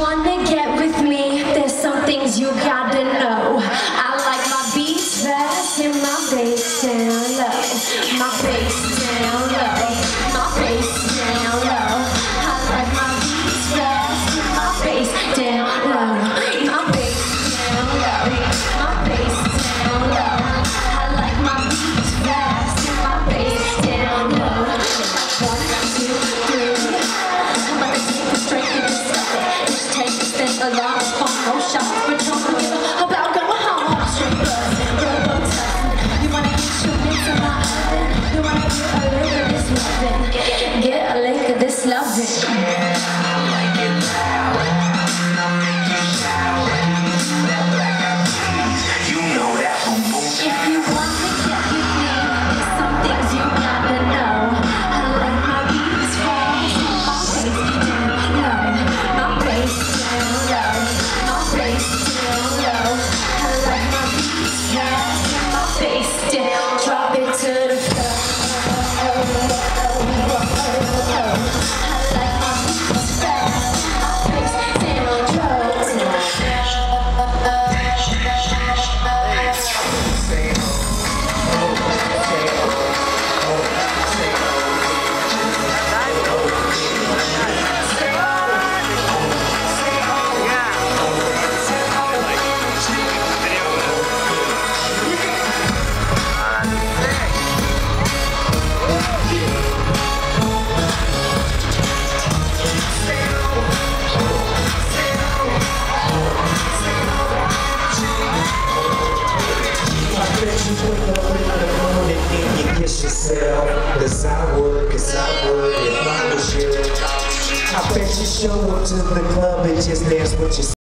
wanna get with me, there's some things you gotta know. I like my beats fast and my bass down low. My bass down low. My bass down low. I like my beats fast and my bass down low. My bass down low. My bass down low. I like my beats fast and my bass down low. 1, 2, 3. I'm about to take it straight to the sky. Just take a step along, phone, no shots, but don't forget about going home. Straight buzz, robo tussing. You wanna get your mix in my oven? You wanna get a lick of this lovin'? Get a lick of this lovin'. I like it loud. I'll make you shout. That black eyed peas, you know that boom boom. If you want to get with me, there's some things you gotta know. I like my beats fast, my bass down low. My bass down low. My bass down low. I like my beats fast, my bass down. Drop it to the floor. I like my beats fast, my bass down. Cause I would if I was you. I bet you show up to the club and just dance with yourself.